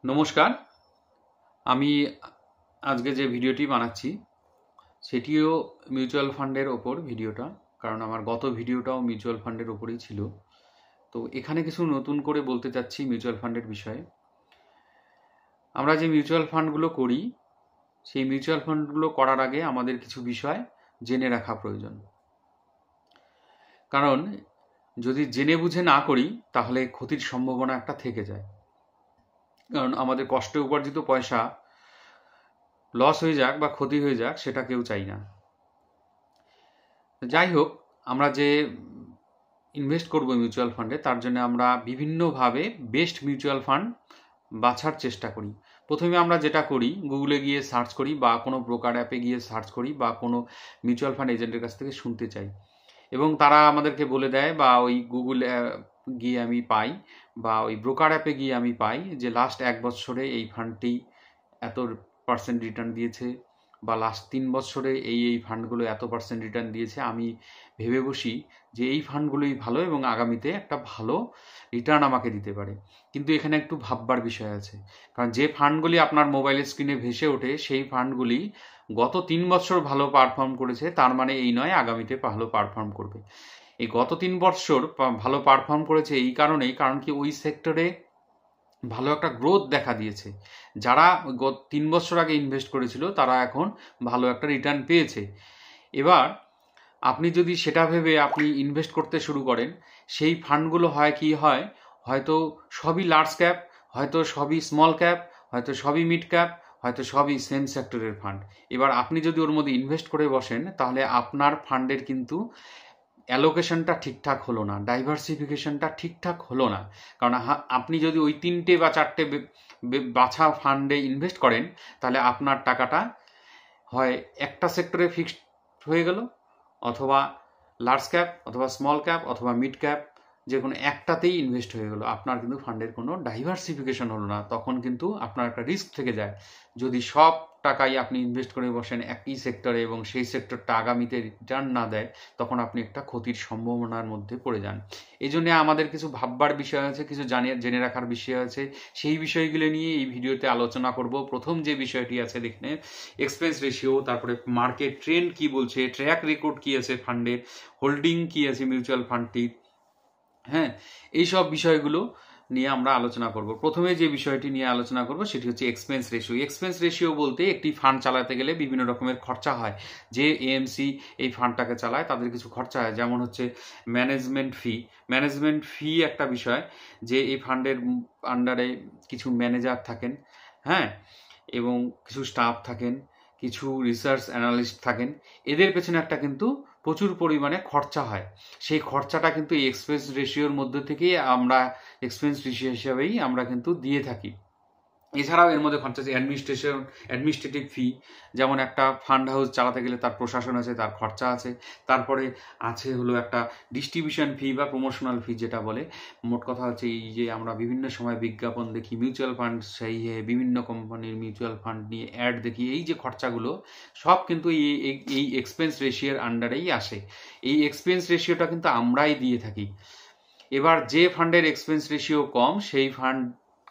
নমস্কার। আমি আজকে যে ভিডিওটি বানাচ্ছি সেটিও মিউচুয়াল ফান্ডের ওপর ভিডিওটা, কারণ আমার গত ভিডিওটাও মিউচুয়াল ফান্ডের ওপরেই ছিল। তো এখানে কিছু নতুন করে বলতে চাচ্ছি মিউচুয়াল ফান্ডের বিষয়ে। আমরা যে মিউচুয়াল ফান্ডগুলো করি সেই মিউচুয়াল ফান্ডগুলো করার আগে আমাদের কিছু বিষয় জেনে রাখা প্রয়োজন, কারণ যদি জেনে বুঝে না করি তাহলে ক্ষতির সম্ভাবনা একটা থেকে যায়। কারণ আমাদের কষ্টে উপার্জিত পয়সা লস হয়ে যাক বা ক্ষতি হয়ে যাক সেটা কেউ চাই না। যাই হোক, আমরা যে ইনভেস্ট করব মিউচুয়াল ফান্ডে তার জন্য আমরা বিভিন্নভাবে বেস্ট মিউচুয়াল ফান্ড বাছার চেষ্টা করি। প্রথমে আমরা যেটা করি, গুগলে গিয়ে সার্চ করি বা কোনো ব্রোকার অ্যাপে গিয়ে সার্চ করি বা কোনো মিউচুয়াল ফান্ড এজেন্টের কাছ থেকে শুনতে চাই, এবং তারা আমাদেরকে বলে দেয় বা ওই গুগল গিয়ে আমি পাই বা ওই ব্রোকার অ্যাপে গিয়ে আমি পাই যে লাস্ট 1 বছরে এই ফান্ডটি এত পার্সেন্ট রিটার্ন দিয়েছে বা লাস্ট 3 বছরে এই ফান্ডগুলো এত পার্সেন্ট রিটার্ন দিয়েছে। আমি ভেবে বসি যে এই ফান্ডগুলোই ভালো এবং আগামীতে একটা ভালো রিটার্ন আমাকে দিতে পারে। কিন্তু এখানে একটু ভাববার বিষয় আছে, কারণ যে ফান্ডগুলি আপনার মোবাইলের স্ক্রিনে ভেসে ওঠে সেই ফান্ডগুলি গত 3 বছর ভালো পারফর্ম করেছে, তার মানে এই নয় আগামীতে ভালো পারফর্ম করবে। এই গত 3 বছর ভালো পারফর্ম করেছে এই কারণেই, কারণ কি ওই সেক্টরে ভালো একটা গ্রোথ দেখা দিয়েছে। যারা 3 বছর আগে ইনভেস্ট করেছিল তারা এখন ভালো একটা রিটার্ন পেয়েছে। এবার আপনি যদি সেটা ভেবে আপনি ইনভেস্ট করতে শুরু করেন, সেই ফান্ডগুলো হয়তো সবই লার্জ ক্যাপ, হয়তো সবই স্মল ক্যাপ, হয়তো সবই মিড ক্যাপ, হয়তো সবই সেম সেক্টরের ফান্ড। এবার আপনি যদি ওর মধ্যে ইনভেস্ট করে বসেন তাহলে আপনার ফান্ডের কিন্তু অ্যালোকেশনটা ঠিকঠাক হলো না, ডাইভার্সিফিকেশনটা ঠিকঠাক হলো না। কারণ আপনি যদি ওই 3টে বা 4টে বাছা ফান্ডে ইনভেস্ট করেন তাহলে আপনার টাকাটা হয় একটা সেক্টরে ফিক্সড হয়ে গেল, অথবা লার্জ ক্যাপ, অথবা স্মল ক্যাপ, অথবা মিড ক্যাপ, যে কোনো একটাতেই ইনভেস্ট হয়ে গেলো। আপনার কিন্তু ফান্ডের কোনো ডাইভার্সিফিকেশন হলো না। তখন কিন্তু আপনার একটা রিস্ক থেকে যায়। যদি সব টাকাই আপনি ইনভেস্ট করে বসেন একই সেক্টরে এবং সেই সেক্টরটা আগামীতে রিটার্ন না দেয়, তখন আপনি একটা ক্ষতির সম্ভাবনার মধ্যে পড়ে যান। এই জন্য আমাদের কিছু ভাববার বিষয় আছে, কিছু জেনে রাখার বিষয় আছে। সেই বিষয়গুলো নিয়ে এই ভিডিওতে আলোচনা করব। প্রথম যে বিষয়টি আছে দেখনে এক্সপেন্স রেশিও, তারপরে মার্কেট ট্রেন্ড কি বলছে, ট্র্যাক রেকর্ড কি আছে ফান্ডের, হোল্ডিং কি আছে মিউচুয়াল ফান্ডটির, হ্যাঁ, এইসব বিষয়গুলো নিয়ে আমরা আলোচনা করব। প্রথমে যে বিষয়টি নিয়ে আলোচনা করব সেটি হচ্ছে এক্সপেন্স রেশিও। এক্সপেন্স রেশিও বলতে একটি ফান্ড চালাতে গেলে বিভিন্ন রকমের খরচা হয়। যে এএমসি এই ফান্ডটাকে চালায় তাদের কিছু খরচা হয়, যেমন হচ্ছে ম্যানেজমেন্ট ফি। ম্যানেজমেন্ট ফি একটা বিষয়, যে এই ফান্ডের আন্ডারে কিছু ম্যানেজার থাকেন, হ্যাঁ, এবং কিছু স্টাফ থাকেন, কিছু রিসার্চ অ্যানালিস্ট থাকেন। এদের পেছনে একটা কিন্তু প্রচুর পরিমাণে খরচা হয়। সেই খরচাটা কিন্তু এই এক্সপেন্স রেশিওর মধ্যে থেকেই আমরা এক্সপেন্স রেশিও হিসাবেই আমরা কিন্তু দিয়ে থাকি। এছাড়াও এর মধ্যে খরচা আছে অ্যাডমিনিস্ট্রেটিভ ফি, যেমন একটা ফান্ড হাউস চালাতে গেলে তার প্রশাসন আছে, তার খরচা আছে। তারপরে আছে হলো একটা ডিস্ট্রিবিউশন ফি বা প্রমোশনাল ফি যেটা বলে। মোট কথা হচ্ছে এই যে আমরা বিভিন্ন সময় বিজ্ঞাপন দেখি, মিউচুয়াল ফান্ড সেই বিভিন্ন কোম্পানির মিউচুয়াল ফান্ড নিয়ে অ্যাড দেখি, এই যে খরচাগুলো সব কিন্তু এই এক্সপেন্স রেশিওর আন্ডারেই আসে। এই এক্সপেন্স রেশিওটা কিন্তু আমরাই দিয়ে থাকি। এবার যে ফান্ডের এক্সপেন্স রেশিও কম সেই ফান্ড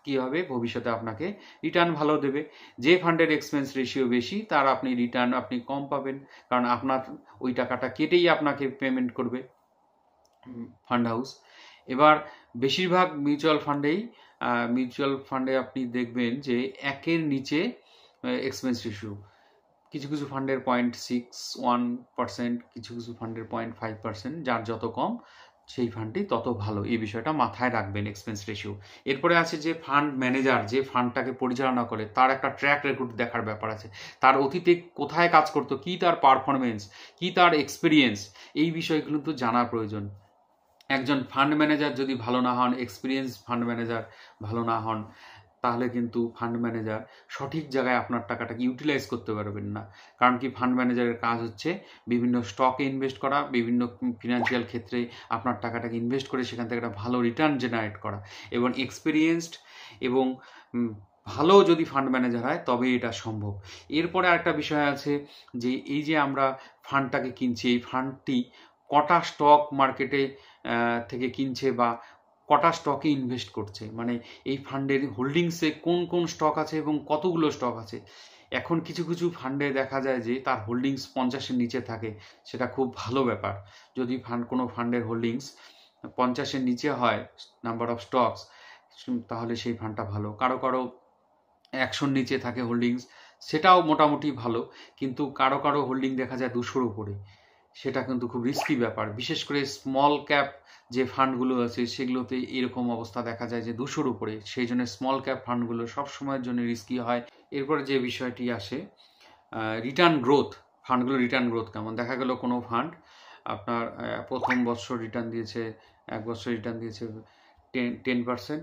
কি হবে, ভবিষ্যতে আপনাকে রিটার্ন ভালো দেবে। যে ফান্ডের এক্সপেন্স রেশিও বেশি তার রিটার্ন আপনি কম পাবেন, কারণ আপনার ওই টাকাটা কেটেই আপনাকে পেমেন্ট করবে ফান্ড হাউস। এবার বেশিরভাগ মিউচুয়াল ফান্ডে আপনি দেখবেন যে 1-এর নিচে এক্সপেন্স রেশিও। কিছু কিছু ফান্ডের 0.61%, কিছু কিছু ফান্ডের 0.5%, যার যত কম সেই ফান্ডটি তত ভালো। এই বিষয়টা মাথায় রাখবেন এক্সপেন্স রেশিও। এরপরে আছে যে ফান্ড ম্যানেজার, যে ফান্ডটাকে পরিচালনা করে তার একটা ট্র্যাক রেকর্ড দেখার ব্যাপার আছে। তার অতীতে কোথায় কাজ করতো, কি তার পারফরমেন্স, কি তার এক্সপিরিয়েন্স, এই বিষয়গুলো তো জানা প্রয়োজন। একজন ফান্ড ম্যানেজার যদি ভালো না হন, এক্সপিরিয়েন্স ফান্ড ম্যানেজার ভালো না হন, তাহলে কিন্তু ফান্ড ম্যানেজার সঠিক জায়গায় আপনার টাকাটাকে ইউটিলাইজ করতে পারবেন না। কারণ কি, ফান্ড ম্যানেজারের কাজ হচ্ছে বিভিন্ন স্টকে ইনভেস্ট করা, বিভিন্ন ফিনান্সিয়াল ক্ষেত্রে আপনার টাকাটাকে ইনভেস্ট করে সেখান থেকে একটা ভালো রিটার্ন জেনারেট করা। এবং এক্সপিরিয়েন্সড এবং ভালো যদি ফান্ড ম্যানেজার হয় তবে এটা সম্ভব। এরপরে আরেকটা বিষয় আছে যে এই যে আমরা ফান্ডটাকে কিনছি, এই ফান্ডটি কটা স্টক মার্কেটে থেকে কিনছে বা কটা স্টকে ইনভেস্ট করছে, মানে এই ফান্ডের হোল্ডিংসে কোন কোন স্টক আছে এবং কতগুলো স্টক আছে। এখন কিছু কিছু ফান্ডে দেখা যায় যে তার হোল্ডিংস 50-এর নিচে থাকে, সেটা খুব ভালো ব্যাপার। যদি কোনো ফান্ডের হোল্ডিংস 50-এর নিচে হয় নাম্বার অফ স্টকস, তাহলে সেই ফান্ডটা ভালো। কারো কারো 100-র নিচে থাকে হোল্ডিংস, সেটাও মোটামুটি ভালো। কিন্তু কারো কারো হোল্ডিং দেখা যায় 200-র উপরে, সেটা কিন্তু খুব রিস্কি ব্যাপার। বিশেষ করে স্মল ক্যাপ যে ফান্ডগুলো আছে সেগুলোতে এরকম অবস্থা দেখা যায় যে 200-র উপরে। সেই জন্য স্মল ক্যাপ ফান্ডগুলো সব সময়ের জন্য রিস্কি হয়। এরপরে যে বিষয়টি আসে রিটার্ন গ্রোথ, ফান্ডগুলো রিটার্ন গ্রোথ কেমন। দেখা গেল কোনো ফান্ড আপনার প্রথম বছর রিটার্ন দিয়েছে, 1 বছর রিটার্ন দিয়েছে 10%,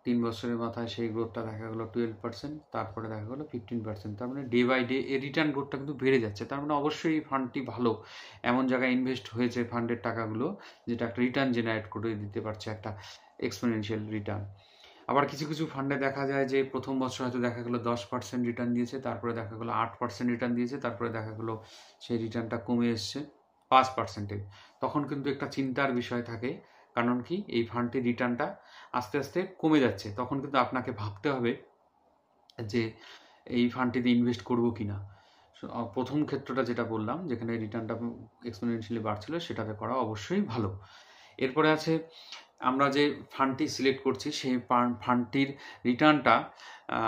3 বছরের মাথায় সেই গ্রোথটা দেখা গেলো 12%, তারপরে দেখা গেলো 15%। তার মানে ডে বাই ডে এই রিটার্ন গ্রোথটা কিন্তু বেড়ে যাচ্ছে। তার মানে অবশ্যই এই ফান্ডটি ভালো, এমন জায়গায় ইনভেস্ট হয়েছে ফান্ডের টাকাগুলো যেটা একটা রিটার্ন জেনারেট করে দিতে পারছে, একটা এক্সপোনেনশিয়াল রিটার্ন। আবার কিছু কিছু ফান্ডে দেখা যায় যে প্রথম বছর হয়তো দেখা গেলো 10% রিটার্ন দিয়েছে, তারপরে দেখা গেলো 8% রিটার্ন দিয়েছে, তারপরে দেখা গেলো সেই রিটার্নটা কমে এসছে 5%। তখন কিন্তু একটা চিন্তার বিষয় থাকে, কারণ কি এই ফান্ডটির রিটার্নটা আস্তে আস্তে কমে যাচ্ছে। তখন কিন্তু আপনাকে ভাবতে হবে যে এই ফান্ডটিতে ইনভেস্ট করবো কিনা। প্রথম ক্ষেত্রটা যেটা বললাম, যেখানে রিটার্নটা এক্সপোনেনশিয়ালি বাড়ছিল, সেটাতে করা অবশ্যই ভালো। এরপরে আছে আমরা যে ফান্ডটি সিলেক্ট করছি সেই ফান্ডটির রিটার্নটা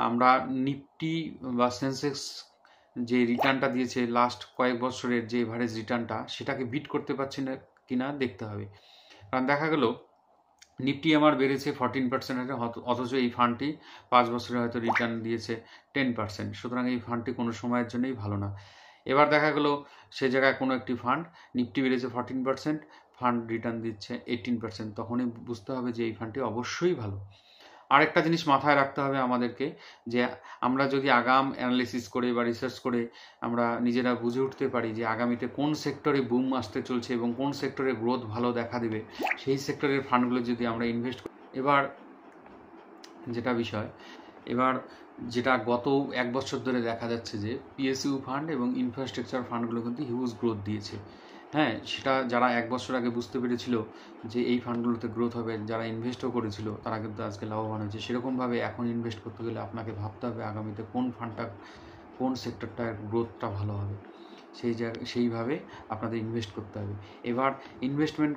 আমরা নিফটি বা সেন্সেক্স যে রিটার্নটা দিয়েছে লাস্ট কয়েক বছরের যে এভারেজ রিটার্নটা, সেটাকে বিট করতে পারছি না কিনা দেখতে হবে। কারণ দেখা গেল নিফটি আমার বেড়েছে 14%, অথচ এই ফান্ডটি 5 বছরে হয়তো রিটার্ন দিয়েছে 10%। সুতরাং এই ফান্ডটি কোনো সময়ের জন্যই ভালো না। এবার দেখা গেল সে জায়গায় কোনো একটি ফান্ড নিফটি বেড়েছে 14%, ফান্ড রিটার্ন দিচ্ছে 18%, তখনই বুঝতে হবে যে এই ফান্ডটি অবশ্যই ভালো। আরেকটা জিনিস মাথায় রাখতে হবে আমাদেরকে, যে আমরা যদি আগাম অ্যানালিসিস করে বা রিসার্চ করে আমরা নিজেরা বুঝে উঠতে পারি যে আগামীতে কোন সেক্টরে বুম আসতে চলছে এবং কোন সেক্টরে গ্রোথ ভালো দেখা দেবে, সেই সেক্টরের ফান্ডগুলো যদি আমরা ইনভেস্ট করি। এবার যেটা গত 1 বছর ধরে দেখা যাচ্ছে যে পিএসইউ ফান্ড এবং ইনফ্রাস্ট্রাকচার ফান্ডগুলো কিন্তু হিউজ গ্রোথ দিয়েছে। হ্যাঁ, সেটা যারা 1 বছর আগে বুঝতে পেরেছিল যে এই ফান্ডগুলোতে গ্রোথ হবে, যারা ইনভেস্টও করেছিল, তারা কিন্তু আজকে লাভবান হয়েছে। সেরকমভাবে এখন ইনভেস্ট করতে গেলে আপনাকে ভাবতে হবে আগামীতে কোন ফান্ডটা, কোন সেক্টরটার গ্রোথটা ভালো হবে, সেইভাবে আপনাদের ইনভেস্ট করতে হবে। এবার ইনভেস্টমেন্ট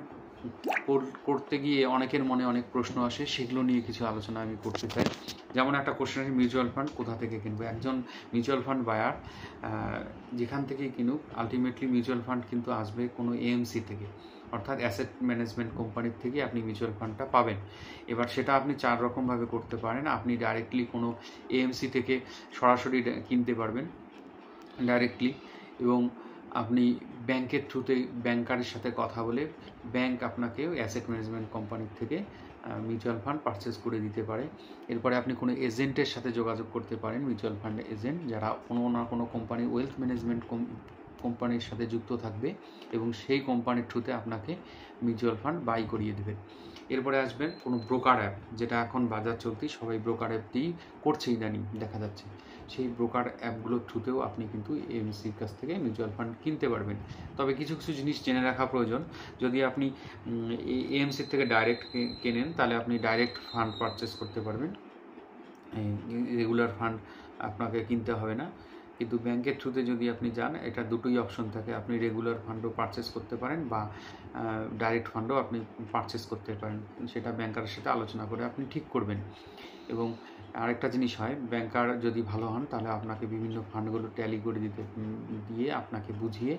করতে গিয়ে অনেকের মনে অনেক প্রশ্ন আসে, সেগুলো নিয়ে কিছু আলোচনা আমি করতে চাই। যেমন একটা কোশ্চেন আছে, মিউচুয়াল ফান্ড কোথা থেকে কিনবো। একজন মিউচুয়াল ফান্ড বায়ার যেখান থেকেই কিনুক, আলটিমেটলি মিউচুয়াল ফান্ড কিন্তু আসবে কোনো এএমসি থেকে, অর্থাৎ অ্যাসেট ম্যানেজমেন্ট কোম্পানির থেকে আপনি মিউচুয়াল ফান্ডটা পাবেন। এবার সেটা আপনি 4 রকমভাবে করতে পারেন। আপনি ডাইরেক্টলি কোনো এএমসি থেকে সরাসরি কিনতে পারবেন ডাইরেক্টলি, এবং আপনি ব্যাংকের থ্রুতে ব্যাংকারের সাথে কথা বলে ব্যাংক আপনাকে অ্যাসেট ম্যানেজমেন্ট কোম্পানির থেকে মিউচুয়াল ফান্ড পারচেস করে দিতে পারে। এরপরে আপনি কোনো এজেন্টের সাথে যোগাযোগ করতে পারেন, মিউচুয়াল ফান্ড এজেন্ট, যারা কোনো না কোনো কোম্পানি ওয়েলথ ম্যানেজমেন্ট কোম্পানির সাথে যুক্ত থাকবে এবং সেই কোম্পানির থ্রুতে আপনাকে মিউচুয়াল ফান্ড বাই করিয়ে দেবে। এরপরে আসবেন কোনো ব্রোকার অ্যাপ, যেটা এখন বাজার চলতি, সবাই ব্রোকার অ্যাপটি করছে ইদানিং দেখা যাচ্ছে। সেই ব্রোকার অ্যাপগুলোর থ্রুতেও আপনি কিন্তু এএমসির কাছ থেকে মিউচুয়াল ফান্ড কিনতে পারবেন। তবে কিছু কিছু জিনিস জেনে রাখা প্রয়োজন। যদি আপনি এএমসির থেকে ডাইরেক্ট কেনেন, তাহলে আপনি ডাইরেক্ট ফান্ড পারচেস করতে পারবেন, রেগুলার ফান্ড আপনাকে কিনতে হবে না। কিন্তু ব্যাংকের থ্রুতে যদি আপনি যান, এটা দুটোই অপশন থাকে, আপনি রেগুলার ফান্ডও পারচেস করতে পারেন বা ডাইরেক্ট ফান্ডও আপনি পারচেস করতে পারেন। সেটা ব্যাংকারের সাথে আলোচনা করে আপনি ঠিক করবেন। এবং আরেকটা জিনিস হয়, ব্যাংকার যদি ভালো হন তাহলে আপনাকে বিভিন্ন ফান্ডগুলো ট্যালি করে দিয়ে আপনাকে বুঝিয়ে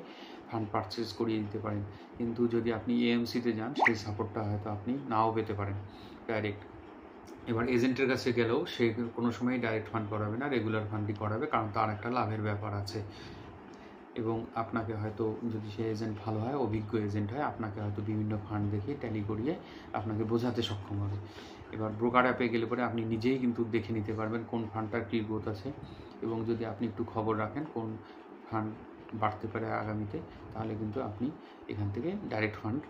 ফান্ড পারচেস করিয়ে দিতে পারেন। কিন্তু যদি আপনি এএমসিতে যান, সেই সাপোর্টটা হয়তো আপনি নাও পেতে পারেন ডাইরেক্ট। এবার এজেন্টের কাছে গেলেও সে কোনো সময় ডাইরেক্ট ফান্ড করাবে না, রেগুলার ফান্ডই করাবে, কারণ তার একটা লাভের ব্যাপার আছে। এবং আপনাকে হয়তো, যদি সে এজেন্ট ভালো হয়, অভিজ্ঞ এজেন্ট হয়, আপনাকে হয়তো বিভিন্ন ফান্ড দেখিয়ে ট্যালি করিয়ে আপনাকে বোঝাতে সক্ষম হবে। এবার ব্রোকার অ্যাপে গেলে পরে আপনি নিজেই কিন্তু দেখে নিতে পারবেন কোন ফান্ডটার কী গ্রোথ আছে, এবং যদি আপনি একটু খবর রাখেন কোন ফান্ড বাড়তে পারে আগামীতে, তাহলে কিন্তু আপনি এখান থেকে ডাইরেক্ট ফান্ড,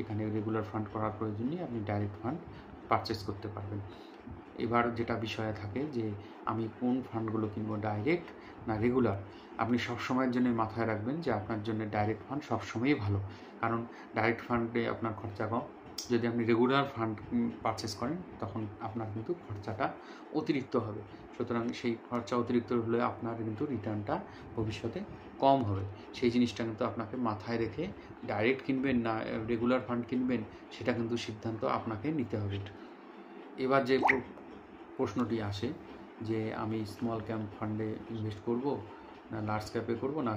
এখানে রেগুলার ফান্ড করার প্রয়োজন নেই, আপনি ডাইরেক্ট ফান্ড পারচেস করতে পারবেন। এবার যেটা বিষয়ে থাকে যে আমি কোন ফান্ডগুলো কিনবো, ডাইরেক্ট না রেগুলার, আপনি সবসময়ের জন্য মাথায় রাখবেন যে আপনার জন্য ডাইরেক্ট ফান্ড সবসময়ই ভালো। কারণ ডাইরেক্ট ফান্ডে আপনার খরচা কম, যদি আপনি রেগুলার ফান্ড পারচেস করেন তখন আপনার কিন্তু খরচাটা অতিরিক্ত হবে। সুতরাং সেই খরচা অতিরিক্ত হলে আপনার কিন্তু রিটার্নটা ভবিষ্যতে কম হবে। সেই জিনিসটা কিন্তু আপনাকে মাথায় রেখে ডাইরেক্ট কিনবেন না রেগুলার ফান্ড কিনবেন, সেটা কিন্তু সিদ্ধান্ত আপনাকে নিতে হবে। এবার যে প্রশ্নটি আসে যে আমি স্মল ক্যাপ ফান্ডে ইনভেস্ট করব না লার্জ ক্যাপে করব না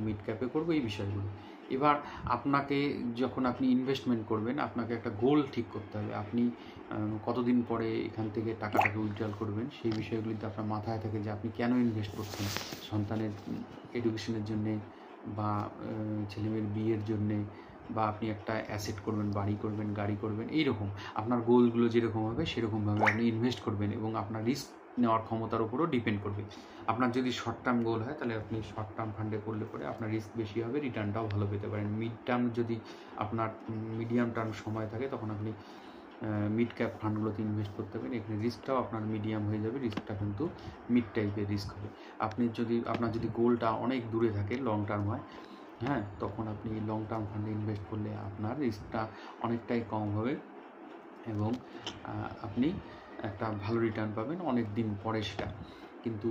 মিড ক্যাপে করব, এই বিষয়গুলো। এবার আপনাকে যখন আপনি ইনভেস্টমেন্ট করবেন আপনাকে একটা গোল ঠিক করতে হবে। আপনি কতদিন পরে এখান থেকে টাকাটাকে উইথড্রল করবেন, সেই বিষয়গুলিতে আপনার মাথায় থাকে যে আপনি কেন ইনভেস্ট করছেন, সন্তানের এডুকেশনের জন্যে বা ছেলেমেয়ের বিয়ের জন্যে, বা আপনি একটা অ্যাসেট করবেন, বাড়ি করবেন, গাড়ি করবেন, এইরকম আপনার গোলগুলো যেরকম হবে সেরকমভাবে আপনি ইনভেস্ট করবেন এবং আপনার রিস্ক নেওয়ার ক্ষমতার উপরও ডিপেন্ড করবে। আপনার যদি শর্ট টার্ম গোল হয় তাহলে আপনি শর্ট টার্ম ফান্ডে করলে পরে আপনার রিস্ক বেশি হবে, রিটার্নটাও ভালো পেতে পারেন। মিড টার্ম যদি আপনার মিডিয়াম টার্ম সময় থাকে তখন আপনি মিড ক্যাপ ফান্ডগুলোতে ইনভেস্ট করতে পারেন। এখানে রিস্কটাও আপনার মিডিয়াম হয়ে যাবে, রিস্কটা কিন্তু মিড টাইপের রিস্ক হবে। আপনার যদি গোলটা অনেক দূরে থাকে, লং টার্ম হয়, হ্যাঁ, তখন আপনি লং টার্ম ফান্ডে ইনভেস্ট করলে আপনার রিস্কটা অনেকটাই কম হবে এবং আপনি একটা ভালো রিটার্ন পাবেন অনেক দিন পরে সেটা। কিন্তু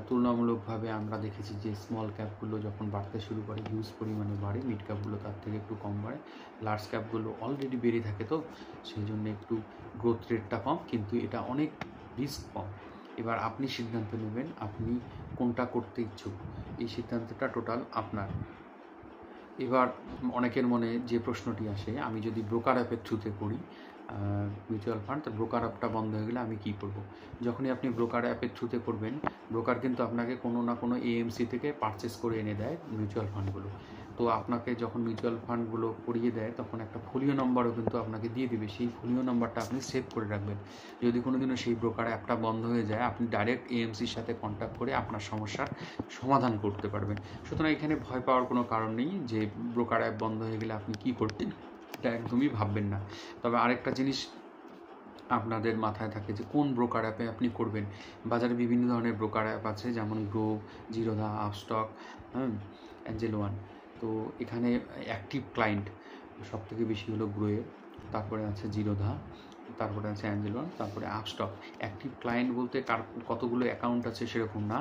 তুলনামূলকভাবে আমরা দেখেছি যে স্মল ক্যাপগুলো যখন বাড়তে শুরু করে হিউজ পরিমাণে বাড়ে, মিড ক্যাপগুলো তার থেকে একটু কম বাড়ে, লার্জ ক্যাপগুলো অলরেডি বেড়ে থাকে, তো সেই জন্য একটু গ্রোথ রেটটা কম, কিন্তু এটা অনেক রিস্ক কম। এবার আপনি সিদ্ধান্ত নেবেন আপনি কোনটা করতে ইচ্ছুক, এই সিদ্ধান্তটা টোটাল আপনার। এবার অনেকের মনে যে প্রশ্নটি আসে, আমি যদি ব্রোকার অ্যাপের থ্রুতে করি মিউচুয়াল ফান্ড, তো ব্রোকার অ্যাপটা বন্ধ হয়ে গেলে আমি কী করব? যখনই আপনি ব্রোকার অ্যাপের থ্রুতে করবেন, ব্রোকার কিন্তু আপনাকে কোনো না কোনো এএমসি থেকে পারচেস করে এনে দেয় মিউচুয়াল ফান্ডগুলো। তো আপনাকে যখন মিউচুয়াল ফান্ডগুলো করিয়ে দেয় তখন একটা ফোলিও নাম্বারও কিন্তু আপনাকে দিয়ে দেবে, সেই ফোলিও নাম্বারটা আপনি সেভ করে রাখবেন। যদি কোনো দিনও সেই ব্রোকার অ্যাপটা বন্ধ হয়ে যায় আপনি ডাইরেক্ট এএমসির সাথে কন্ট্যাক্ট করে আপনার সমস্যার সমাধান করতে পারবেন। সুতরাং এখানে ভয় পাওয়ার কোনো কারণ নেই যে ব্রোকার অ্যাপ বন্ধ হয়ে গেলে আপনি কী করতেন, এটা একদমই ভাববেন না। তবে আরেকটা জিনিস আপনাদের মাথায় থাকে যে কোন ব্রোকার অ্যাপে আপনি করবেন। বাজারে বিভিন্ন ধরনের ব্রোকার অ্যাপ আছে, যেমন grow, Zerodha, Upstox, Angel one. তো এখানে অ্যাক্টিভ ক্লায়েন্ট সবথেকে বেশি হলো গ্রোয়ের, তারপরে আছে জিরোধা, তারপরে আছে অ্যাঞ্জেল ওয়ান, তারপরে আপস্টক। অ্যাক্টিভ ক্লায়েন্ট বলতে কতগুলো অ্যাকাউন্ট আছে সেরকম না,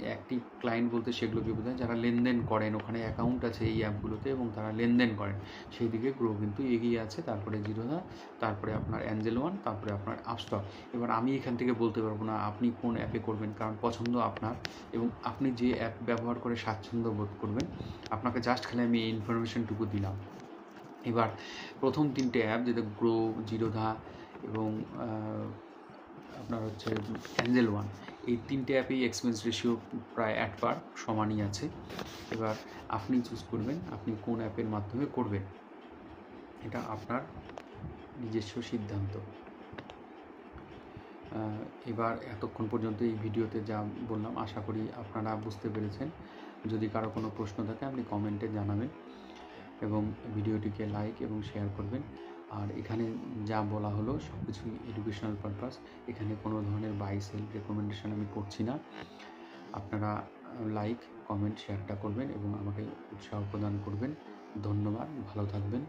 অ্যাক্টিভ ক্লায়েন্ট বলতে সেগুলোকে বোঝায় যারা লেনদেন করেন, ওখানে অ্যাকাউন্ট আছে এই অ্যাপগুলোতে এবং তারা লেনদেন করেন, সেই দিকে গ্রো কিন্তু এগিয়ে আছে, তারপরে জিরোধা, তারপরে আপনার অ্যাঞ্জেল ওয়ান, তারপরে আপনার আপস্টক। এবার আমি এখান থেকে বলতে পারবো না আপনি কোন অ্যাপে করবেন, কারণ পছন্দ আপনার এবং আপনি যে অ্যাপ ব্যবহার করে স্বাচ্ছন্দ্য বোধ করবেন। আপনাকে জাস্ট খালি আমি এই ইনফরমেশনটুকু দিলাম। এবার প্রথম তিনটে অ্যাপ যেটা গ্রো, জিরোধা এবং আপনার হচ্ছে অ্যাঞ্জেল ওয়ান, এই তিনটে অ্যাপেই এক্সপেন্স রেশিও প্রায় 8 সমানই আছে। এবার আপনি চুজ করবেন আপনি কোন অ্যাপের মাধ্যমে করবেন, এটা আপনার নিজস্ব সিদ্ধান্ত। এবার এতক্ষণ পর্যন্ত এই ভিডিওতে যা বললাম আশা করি আপনারা বুঝতে পেরেছেন। যদি কারো কোনো প্রশ্ন থাকে আপনি কমেন্টে জানাবেন এবং ভিডিওটিকে লাইক এবং শেয়ার করবেন। আর এখানে যা বলা হলো সব কিছুই এডুকেশনাল পারপাস, এখানে কোনো ধরনের বাই সেল রেকমেন্ডেশন আমি করছি না। আপনারা লাইক, কমেন্ট, শেয়ারটা করবেন এবং আমাকে উৎসাহ প্রদান করবেন। ধন্যবাদ, ভালো থাকবেন।